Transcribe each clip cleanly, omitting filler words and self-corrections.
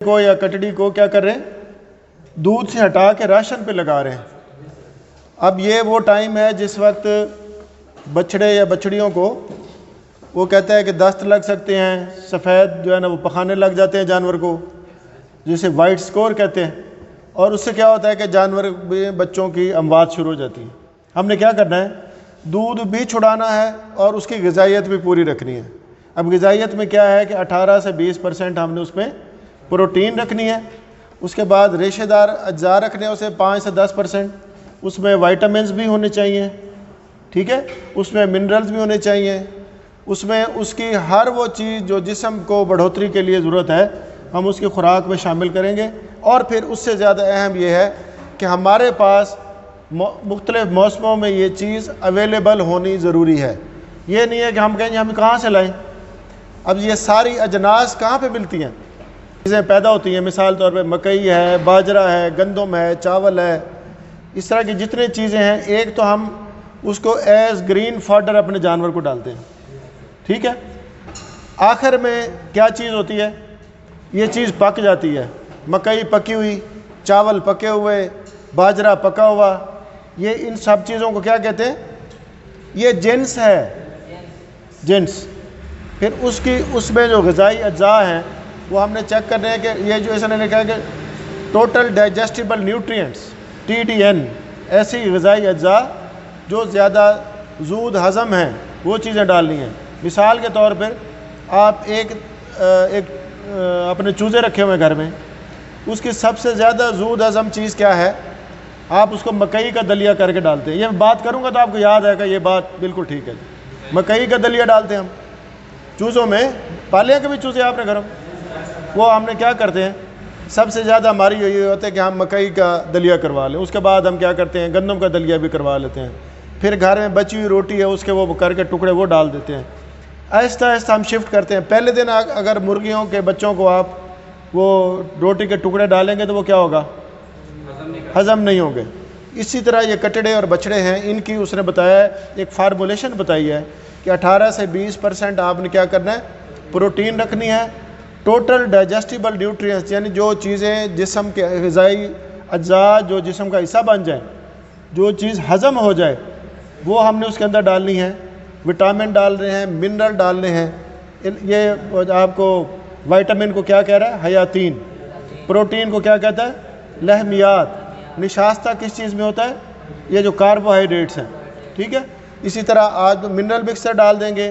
کو یا کٹڑی کو کیا کر رہے ہیں؟ دودھ سے ہٹا کے راشن پہ لگا رہے ہیں۔ اب یہ وہ ٹائم ہے جس وقت بچڑے یا بچڑیوں کو وہ کہتا ہے کہ دست لگ سکتے ہیں، سفید جو ہے نا وہ پخانے لگ جاتے ہیں جانور کو، جسے وائٹ سکور کہتے ہیں، اور اس سے کیا ہوتا ہے کہ جانور بچوں کی اموات شروع ہو جاتی ہے۔ ہم نے کیا کرنا ہے؟ دودھ بھی چھڑانا ہے اور اس کی غذائیت بھی پوری رکھنی ہے۔ اب غذائیت میں کیا ہے کہ 18 سے 20% ہم نے اس میں پروٹین رکھنی ہے، اس کے بعد ریشے دار اجزاء رکھنے ہیں، اسے 5 سے 10%، اس میں وائٹامنز بھی ہونے چاہیے، ٹھیک ہے، اس میں منرلز بھی ہونے چاہیے، اس میں اس کی ہر وہ چیز جو جسم کو بڑھوتری کے لیے ضرورت ہے ہم اس کی خوراک میں شامل کریں گے۔ اور پھر اس سے زیادہ اہم یہ ہے کہ ہمارے پاس مختلف موسموں میں یہ چیز اویلیبل ہونی ضروری ہے۔ یہ نہیں ہے کہ ہم کہیں ہم کہاں سے لائیں۔ اب یہ ساری اجناس کہاں پہ ملتی ہیں؟ چیزیں پیدا ہوتی ہیں، مثال طور پہ مکئی ہے، باجرہ ہے، گندم ہے، چاول ہے، اس طرح کی جتنے چیزیں ہیں، ایک تو ہم اس کو ایز گرین فاڈر اپنے جانور کو ڈالتے ہیں، ٹھیک ہے۔ آخر میں کیا چیز ہوتی ہے؟ یہ چیز پک جاتی ہے، مکئی پکی ہوئی، چاول پکے ہوئے، باجرہ پکا ہوا، یہ ان سب چیزوں کو کیا کہتے ہیں؟ یہ جنس ہے، جنس۔ پھر اس میں جو غذائی اجزاء ہیں وہ ہم نے چیک کرنے ہیں کہ یہ جو اس نے لکھا ہے کہ ٹوٹل ڈائجسٹیبل نیوٹرینٹس TDN، ایسی غذائی اجزاء جو زیادہ زود ہضم ہیں وہ چیزیں ڈالنی ہیں۔ مثال کے طور پر آپ ایک اپنے چوزے رکھے ہوئے گھر میں، اس کی سب سے زیادہ زود ہضم چیز کیا ہے؟ آپ اس کو مکئی کا دلیا کر کے ڈالتے ہیں۔ یہ بات کروں گا تو آپ کو یاد آئے گا یہ بات بالکل ٹھیک ہے، مکئی کا دلیا ڈالتے ہیں ہم چوزوں میں۔ پالے کبھی چوزے آپ نے گھروں؟ وہ ہم نے کیا کرتے ہیں، سب سے زیادہ ہماری یہ ہوتا ہے کہ ہم مکئی کا دلیا کروا لیں، اس کے بعد ہم کیا کرتے ہیں، گندم کا دلیا بھی کروا لیتے ہیں، پھر گھر میں بچی ہوئی روٹی ہے اس کے وہ کر کے ٹکڑے وہ ڈال دیتے ہیں۔ آہستہ آہستہ ہم شفٹ کرتے ہیں۔ پہلے دن اگر مرغیوں کے بچوں کو آپ وہ روٹی کے ٹکڑے ڈالیں گے تو وہ کیا ہوگا؟ ہضم نہیں ہوں گے۔ اسی طرح یہ کٹڑے اور بچڑے ہیں، ان کی اس نے بتایا ہے، ایک فارمولیشن بتائی ہے کہ 18 سے 20% آپ نے کیا کرنا ہے؟ پروٹین رکھنی ہے۔ ٹوٹل ڈائجسٹیبل نیوٹرینٹس یعنی جو چیزیں جسم کے غذائی اجزاء جو جسم کا حصہ بن جائیں، جو چیز ہضم ہو جائے وہ ہم نے اس کے اندر ڈالنی ہے۔ وٹامن ڈال رہے ہیں، منرل ڈالنے ہیں۔ یہ آپ کو وائٹامن کو کیا کہہ رہا ہے؟ حیاتین۔ پروٹین کو کیا کہتا ہے؟ لحمیات۔ نشاستہ کس چیز میں ہوتا ہے؟ یہ جو کاربوہائیڈریٹس ہیں، ٹھیک ہے۔ اسی طرح آج منرل مکسر ڈال دیں گے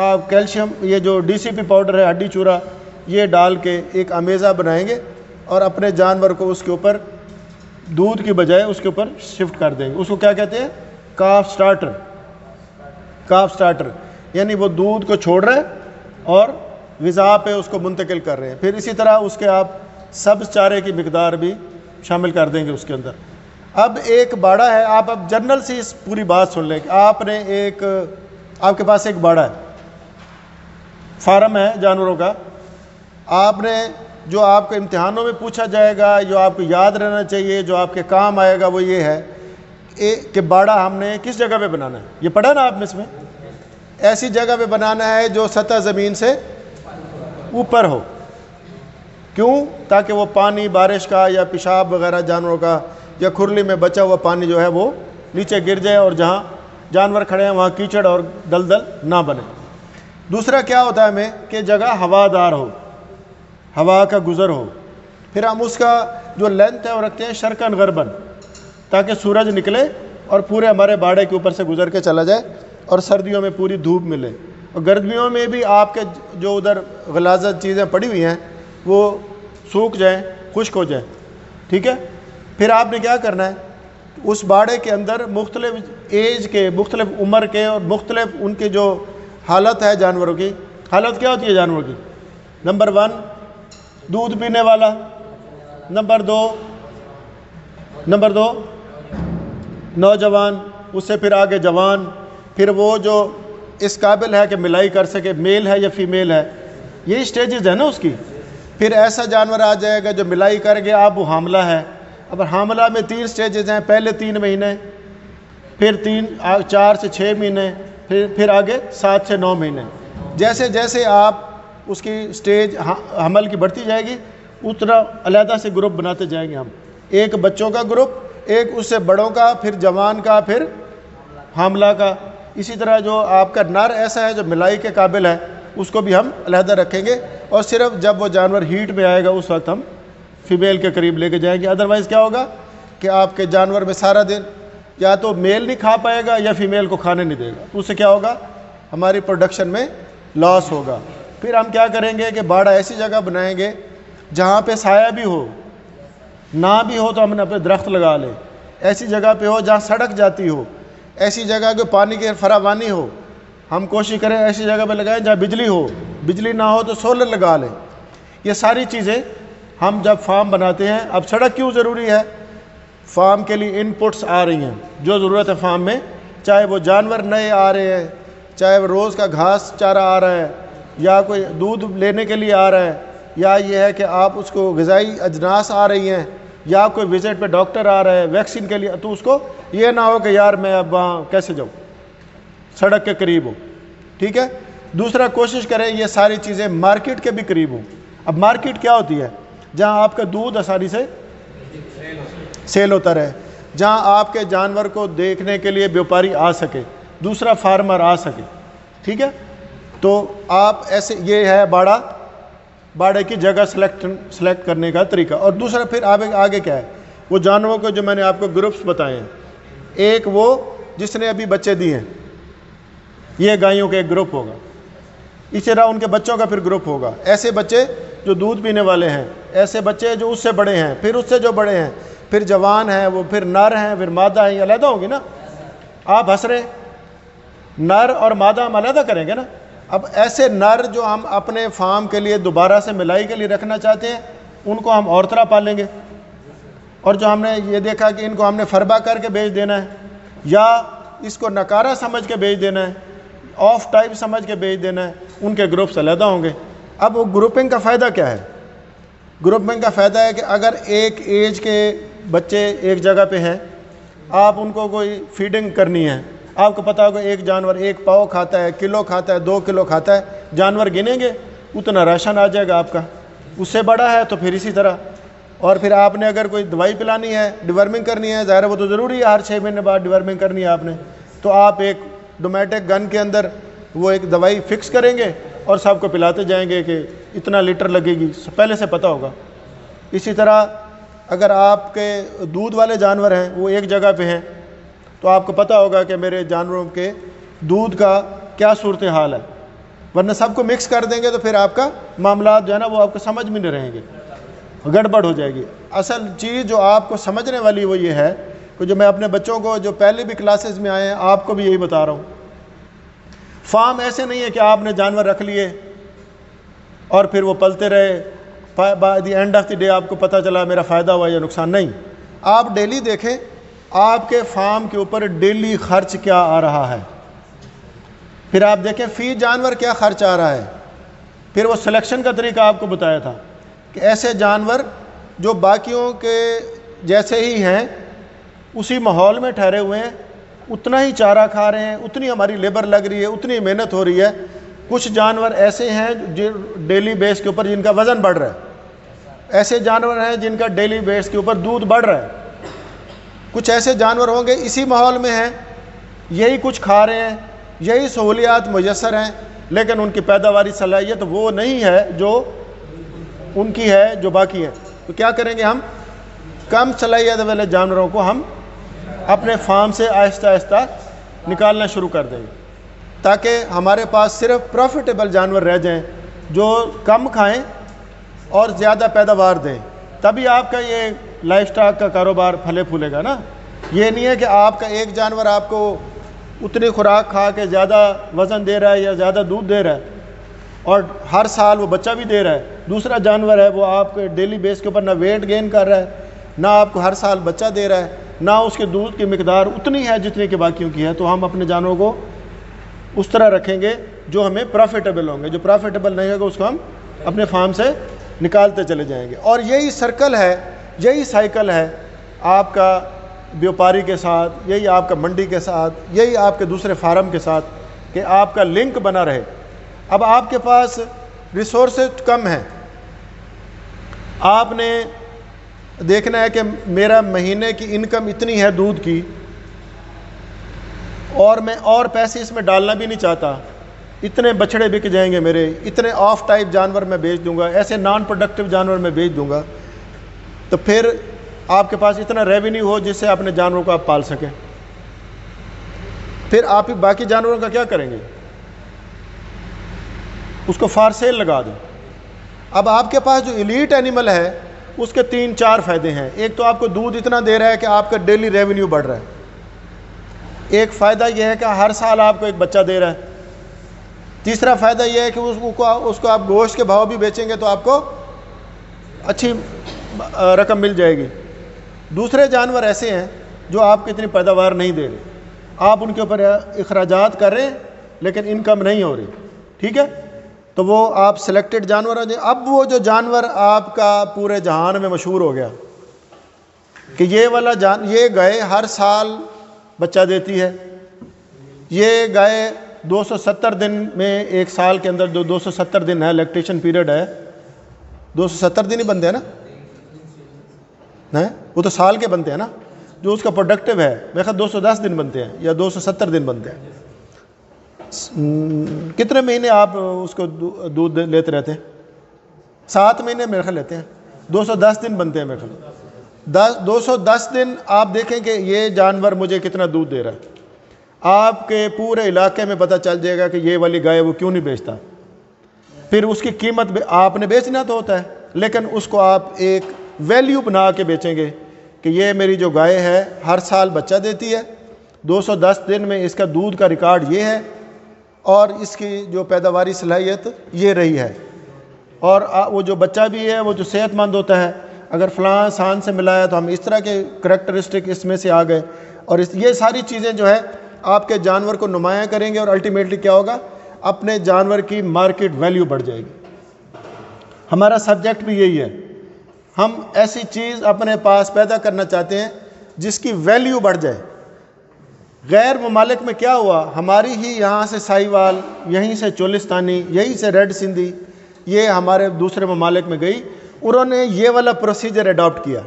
آپ، کیلشیم، یہ جو DCP پاؤڈر ہے، ہڈی چورا، یہ ڈال کے ایک امیزہ بنائیں گے اور اپنے جانور کو اس کے اوپر دودھ کی بجائے اس کے اوپر شفٹ کر دیں گے۔ اس کو کیا کہتے ہیں؟ کاف سٹارٹر۔ کاف سٹارٹر یعنی وہ دودھ کو چھوڑ رہے ہیں اور غذا پہ اس کو منتقل کر رہے ہیں۔ پھر اسی طرح اس کے آپ سبز چارے کی مقدار بھی شامل کر دیں گے اس کے اندر۔ اب ایک باڑا ہے، آپ اب جنرل سے اس پوری بات سن لیں کہ آپ کے پاس ایک باڑا ہے، فارم ہے جانوروں کا۔ آپ نے جو آپ کو امتحانوں میں پوچھا جائے گا، جو آپ کو یاد رہنا چاہیے، جو آپ کے کام آئے گا، وہ یہ ہے کہ باڑا ہم نے کس جگہ پہ بنانا ہے۔ یہ پڑھا نا آپ نے اس میں؟ ایسی جگہ پہ بنانا ہے جو سطح زمین سے اوپر ہو۔ کیوں؟ تاکہ وہ پانی بارش کا یا پیشاب وغیرہ جانوروں کا یا کھرلی میں بچا ہوا پانی جو ہے وہ نیچے گر جائے اور جہاں جانور کھڑے ہیں وہاں کیچڑ اور دلدل نہ بنے۔ دوسرا کیا ہوتا ہے ہمیں کہ جگہ ہوادار ہو، ہوا کا گزر ہو۔ پھر ہم اس کا جو لینتھ ہے وہ رکھتے ہیں شرقاً غرباً، تاکہ سورج نکلے اور پورے ہمارے باڑے کے اوپر سے گزر کے چلا جائے اور سردیوں میں پوری دھوپ ملے، اور گرمیوں میں بھی آپ کے جو ادھر غلاظت چیزیں پڑی ہوئی ہیں وہ سوکھ جائیں، خشک ہو جائیں، ٹھیک ہے۔ پھر آپ نے کیا کرنا ہے؟ اس باڑے کے اندر مختلف ایج کے، مختلف عمر کے اور مختلف ان کے جو حالت ہے جانوروں کی۔ حالت کیا ہوتی ہے جانوروں کی؟ نمبر 1 دودھ پینے والا، نمبر 2 نوجوان، اس سے پھر آگے جوان، پھر وہ جو اس قابل ہے کہ ملائی کر سکے، میل ہے یا فیمیل ہے، یہی سٹیجز ہے نا اس کی۔ پھر ایسا جانور آ جائے گا جو ملائی کر گیا، اب وہ حاملہ ہے۔ اب حاملہ میں 3 سٹیجز ہیں، پہلے 3 مہینے، پھر 4 سے 6 مہینے، پھر آگے 7 سے 9 مہینے۔ جیسے جیسے آپ اس کی سٹیج حمل کی بڑھتی جائے گی، اتنا علیحدہ سے گروپ بناتے جائیں گے ہم، ایک بچوں کا گروپ، ایک اس سے بڑوں کا، پھر جوان کا، پھر حاملہ کا. اسی طرح جو آپ کا نر ایسا ہے جو ملائی کے قابل ہے اس کو بھی ہم علیحدہ رکھیں گے، اور صرف جب وہ جانور ہیٹ میں آئے گا اس وقت ہم فیمیل کے قریب لے کے جائیں گے. ادروائز کیا ہوگا کہ آپ کے جانور میں سارا دن یا تو میل نہیں کھا پائے گا یا فیمیل کو کھانے نہیں دے گا. اس سے کیا ہوگا؟ ہماری پروڈکشن میں لاس ہوگا. پھر ہم کیا کریں گے کہ باڑہ ایسی جگہ بنائیں گے جہاں پہ سایہ بھی ہو، نہ بھی ہو تو ہم نے اپنے درخت لگا لیں. ایسی جگہ پہ ہو جہاں سڑک جاتی ہو، ایسی جگہ کہ پانی کی فراوانی ہو. ہم کوشش کریں ایسی جگہ پہ لگائیں جہاں بجلی ہو، بجلی نہ ہو تو سولر لگا لیں. یہ ساری چیزیں ہم جب فارم بناتے ہیں. اب سڑک کیوں ضروری ہے؟ فارم کے لیے ان پٹس آ رہی ہیں جو ضرورت ہے فارم میں، چاہے وہ جانور نئے آ رہے ہیں، چاہے وہ روز کا گھاس چارہ آ رہا ہے، یا کوئی دودھ لینے کے لیے آ رہا ہے، یا یہ ہے کہ آپ اس کو غذائی اجناس آ رہی ہیں، یا کوئی وزٹ پہ ڈاکٹر آ رہا ہے ویکسین کے لیے. تو اس کو یہ نہ ہو کہ یار میں اب وہاں کیسے جاؤں، سڑک کے قریب ہو. ٹھیک ہے. دوسرا کوشش کریں یہ ساری چیزیں مارکیٹ کے بھی قریب ہوں. اب مارکیٹ کیا ہوتی ہے؟ جہاں آپ کا دودھ آسانی سے سیل ہوتا رہے، جہاں آپ کے جانور کو دیکھنے کے لیے بیوپاری آ سکے، دوسرا فارمر آ سکے. ٹھیک ہے. تو آپ ایسے، یہ ہے باڑے کی جگہ سلیکٹ کرنے کا طریقہ. اور دوسرا پھر آگے کیا ہے؟ وہ جانوروں کو جو میں نے آپ کو گروپس بتائے ہیں. ایک وہ جس نے ابھی بچے دیے ہیں، یہ گائیوں کا ایک گروپ ہوگا. اسی طرح ان کے بچوں کا پھر گروپ ہوگا. ایسے بچے جو دودھ پینے والے ہیں، ایسے بچے جو اس سے بڑے ہیں، پھر اس سے جو بڑے ہیں، پھر جوان ہیں، وہ پھر نر ہیں، پھر مادہ ہیں. یہ علیحدہ ہوں گی نا. آپ ہنس رہے ہیں، نر اور مادہ ہم علیحدہ کریں گے نا. اب ایسے نر جو ہم اپنے فارم کے لیے دوبارہ سے ملائی کے لیے رکھنا چاہتے ہیں ان کو ہم اور طرح پالیں گے. اور جو ہم نے یہ دیکھا کہ ان کو ہم نے فربا کر کے بیچ دینا ہے، یا اس کو نکارہ سمجھ کے بیچ دینا ہے، آف ٹائپ سمجھ کے بیچ دینا ہے، ان کے گروپس علیحدہ ہوں گے. اب وہ گروپنگ کا فائدہ کیا ہے؟ گروپنگ کا فائدہ ہے کہ اگر ایک ایج کے بچے ایک جگہ پہ ہیں، آپ ان کو کوئی فیڈنگ کرنی ہے، آپ کو پتا ہوگا ایک جانور 1 پاؤ کھاتا ہے، کلو کھاتا ہے، 2 کلو کھاتا ہے. جانور گنیں گے اتنا راشن آ جائے گا آپ کا. اس سے بڑا ہے تو پھر اسی طرح. اور پھر آپ نے اگر کوئی دوائی پلانی ہے، ڈیورمنگ کرنی ہے، ظاہر ہے وہ تو ضروری ہے، ہر 6 مہینے بعد ڈیورمنگ کرنی ہے آپ نے، تو آپ ایک ڈومیٹک گن کے اندر وہ ایک دوائی فکس کریں گے اور سب کو پلاتے جائیں گے کہ اتنا لیٹر لگے گی، پہلے سے پتہ ہوگا. اسی طرح اگر آپ کے دودھ والے جانور ہیں، وہ ایک جگہ پہ ہیں، تو آپ کو پتہ ہوگا کہ میرے جانوروں کے دودھ کا کیا صورتحال ہے. ورنہ سب کو مکس کر دیں گے تو پھر آپ کا معاملات جو ہے نا وہ آپ کو سمجھ میں نہیں رہیں گے، گڑبڑ ہو جائے گی. اصل چیز جو آپ کو سمجھنے والی وہ یہ ہے کہ جو میں اپنے بچوں کو جو پہلے بھی کلاسز میں آئے ہیں آپ کو بھی یہی بتا رہا ہوں. فارم ایسے نہیں ہے کہ آپ نے جانور رکھ لیے اور پھر وہ پلتے رہے، by the end of the day آپ کو پتہ چلا میرا فائدہ ہوا یا نقصان. نہیں، آپ ڈیلی دیکھیں آپ کے فارم کے اوپر ڈیلی خرچ کیا آ رہا ہے، پھر آپ دیکھیں فی جانور کیا خرچ آ رہا ہے. پھر وہ سلیکشن کا طریقہ آپ کو بتایا تھا کہ ایسے جانور جو باقیوں کے جیسے ہی ہیں، اسی ماحول میں ٹھہرے ہوئے ہیں، اتنا ہی چارہ کھا رہے ہیں، اتنی ہماری لیبر لگ رہی ہے، اتنی محنت ہو رہی ہے. کچھ جانور ایسے ہیں جو ڈیلی بیس کے اوپر جن کا وزن بڑھ رہا ہے، ایسے جانور ہیں جن کا ڈیلی بیس کے اوپر دودھ بڑھ رہا ہے. کچھ ایسے جانور ہوں گے اسی ماحول میں ہیں، یہی کچھ کھا رہے ہیں، یہی سہولیات میسر ہیں، لیکن ان کی پیداواری صلاحیت وہ نہیں ہے جو ان کی ہے جو باقی ہے. تو کیا کریں گے؟ ہم کم صلاحیت والے جانوروں کو ہم اپنے فارم سے آہستہ آہستہ نکالنا شروع کر دیں گے، تاکہ ہمارے پاس صرف پروفیٹیبل جانور رہ جائیں جو کم کھائیں اور زیادہ پیداوار دیں. تبھی آپ کا یہ لائف سٹاک کا کاروبار پھلے پھولے گا نا. یہ نہیں ہے کہ آپ کا ایک جانور آپ کو اتنی خوراک کھا کے زیادہ وزن دے رہا ہے یا زیادہ دودھ دے رہا ہے اور ہر سال وہ بچہ بھی دے رہا ہے، دوسرا جانور ہے وہ آپ کے ڈیلی بیس کے اوپر نہ ویٹ گین کر رہا ہے، نہ آپ کو ہر سال بچہ دے رہا ہے، نہ اس کے دودھ کی مقدار اتنی ہے جتنی کہ باقیوں کی ہے. تو ہم اپنے جانوروں کو اس طرح رکھیں گے جو ہمیں پروفیٹیبل ہوں گے. جو پروفیٹیبل نہیں ہوگا اس کو ہم اپنے فارم سے نکالتے چلے جائیں گے. اور یہی سرکل ہے، یہی سائیکل ہے آپ کا بیوپاری کے ساتھ، یہی آپ کا منڈی کے ساتھ، یہی آپ کے دوسرے فارم کے ساتھ، کہ آپ کا لنک بنا رہے. اب آپ کے پاس ریسورسز کم ہیں، آپ نے دیکھنا ہے کہ میرا مہینے کی انکم اتنی ہے دودھ کی، اور میں اور پیسے اس میں ڈالنا بھی نہیں چاہتا، اتنے بچھڑے بک جائیں گے میرے، اتنے آف ٹائپ جانور میں بیچ دوں گا، ایسے نان پروڈکٹیو جانور میں بیچ دوں گا، تو پھر آپ کے پاس اتنا ریونیو ہو جس سے اپنے جانوروں کو آپ پال سکیں، پھر آپ باقی جانوروں کا کیا کریں گے؟ اس کو فار سیل لگا دیں۔ اب آپ کے پاس جو ایلیٹ اینیمل ہے اس کے 3-4 فائدے ہیں۔ ایک تو آپ کو دودھ اتنا دے رہا ہے کہ آپ کا ڈیلی ریونیو بڑھ رہا ہے، ایک فائدہ یہ ہے کہ ہر سال آپ کو ایک بچہ دے رہا ہے، تیسرا فائدہ یہ ہے کہ اس کو آپ گوشت کے بھاؤ بھی بیچیں گے تو آپ کو اچھی رقم مل جائے گی۔ دوسرے جانور ایسے ہیں جو آپ کو اتنی پیداوار نہیں دے رہے، آپ ان کے اوپر اخراجات کر رہے ہیں لیکن انکم نہیں ہو رہی، ٹھیک ہے، تو وہ آپ سلیکٹڈ جانور ہیں۔ اب وہ جو جانور آپ کا پورے جہان میں مشہور ہو گیا کہ یہ والا یہ گائے ہر سال بچہ دیتی ہے، یہ گائے 270 دن میں، ایک سال کے اندر جو 270 دن ہے لیکٹیشن پیریڈ ہے، 270 دن ہی بنتے ہیں نا، وہ تو سال کے بنتے ہیں نا، جو اس کا پروڈکٹیو ہے میرے خیال 210 دن بنتے ہیں یا 270 دن بنتے ہیں۔ کتنے مہینے آپ اس کو دودھ لیتے رہتے ہیں؟ 7 مہینے میرے خیال لیتے ہیں، 210 دن بنتے ہیں میرے خیال، 210 دن آپ دیکھیں کہ یہ جانور مجھے کتنا دودھ دے رہا ہے، آپ کے پورے علاقے میں پتہ چل جائے گا کہ یہ والی گائے وہ کیوں نہیں بیچتا، پھر اس کی قیمت آپ نے بیچنا تو ہوتا ہے لیکن اس کو آپ ایک ویلیو بنا کے بیچیں گے کہ یہ میری جو گائے ہے ہر سال بچہ دیتی ہے، 210 دن میں اس کا دودھ کا ریکارڈ یہ ہے اور اس کی جو پیداواری صلاحیت یہ رہی ہے، اور وہ جو بچہ بھی ہے وہ جو صحت مند ہوتا ہے، اگر فلاں سان سے ملایا تو ہم اس طرح کے کریکٹرسٹک اس میں سے آ گئے، اور یہ ساری چیزیں جو ہے آپ کے جانور کو نمایاں کریں گے، اور الٹیمیٹلی کیا ہوگا؟ اپنے جانور کی مارکیٹ ویلیو بڑھ جائے گی۔ ہمارا سبجیکٹ بھی یہی ہے، ہم ایسی چیز اپنے پاس پیدا کرنا چاہتے ہیں جس کی ویلیو بڑھ جائے۔ غیر ممالک میں کیا ہوا؟ ہماری ہی یہاں سے سائی وال، یہیں سے چولستانی، یہیں سے ریڈ سندھی، یہ ہمارے دوسرے ممالک میں گئی، انہوں نے یہ والا پروسیجر اڈاپٹ کیا،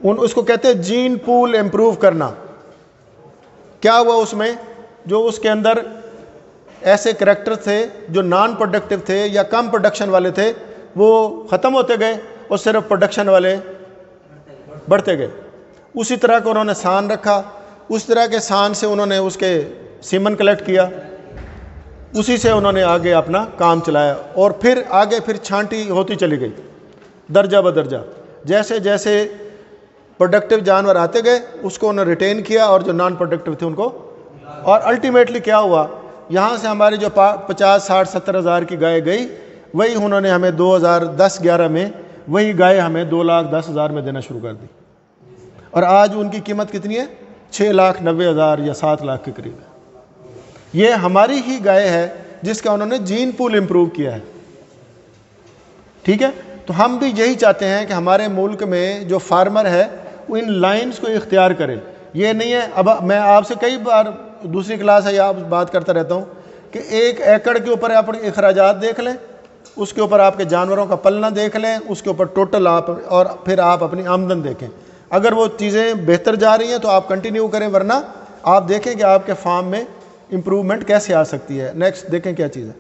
اس کو کہتے ہیں جین پول امپروو کرنا۔ کیا ہوا اس میں؟ جو اس کے اندر ایسے کریکٹر تھے جو نان پروڈکٹیو تھے یا کم پروڈکشن والے تھے وہ ختم ہوتے گئے اور صرف پروڈکشن والے بڑھتے گئے۔ اسی طرح کا انہوں نے سان رکھا، اس طرح کے سان سے انہوں نے اس کے سیمن کلیکٹ کیا، اسی سے انہوں نے آگے اپنا کام چلایا، اور پھر آگے چھانٹی ہوتی چلی گئی درجہ بدرجہ، جیسے جیسے پروڈکٹیو جانور آتے گئے اس کو انہوں نے ریٹین کیا، اور جو نان پروڈکٹیو تھے ان کو، اور الٹیمیٹلی کیا ہوا؟ یہاں سے ہماری جو 50, 60, 70 ہزار کی گائے گئی، وہی انہوں نے ہمیں 2010-11 میں وہی گائے ہمیں 2,10,000 میں دینا شروع کر دی، اور آج ان کی قیمت کتنی ہے؟ 6,90,000 یا 7 لاکھ کے قریب ہے۔ یہ ہماری ہی گائے ہے جس کا انہوں نے جین پول امپروو کیا ہے، ٹھیک ہے۔ تو ہم بھی یہی چاہتے ہیں کہ ہمارے ملک میں جو فارمر ہے وہ ان لائنز کو اختیار کرے۔ یہ نہیں ہے، اب میں آپ سے کئی بار دوسری کلاس ہے یا آپ بات کرتا رہتا ہوں کہ 1 ایکڑ کے اوپر آپ اخراجات دیکھ لیں، اس کے اوپر آپ کے جانوروں کا پلنا دیکھ لیں، اس کے اوپر ٹوٹل آپ، اور پھر آپ اپنی آمدن دیکھیں۔ اگر وہ چیزیں بہتر جا رہی ہیں تو آپ کنٹینیو کریں، ورنہ آپ دیکھیں کہ آپ کے فارم میں امپروومنٹ کیسے آ سکتی ہے۔ نیکسٹ دیکھیں کیا چیز ہے۔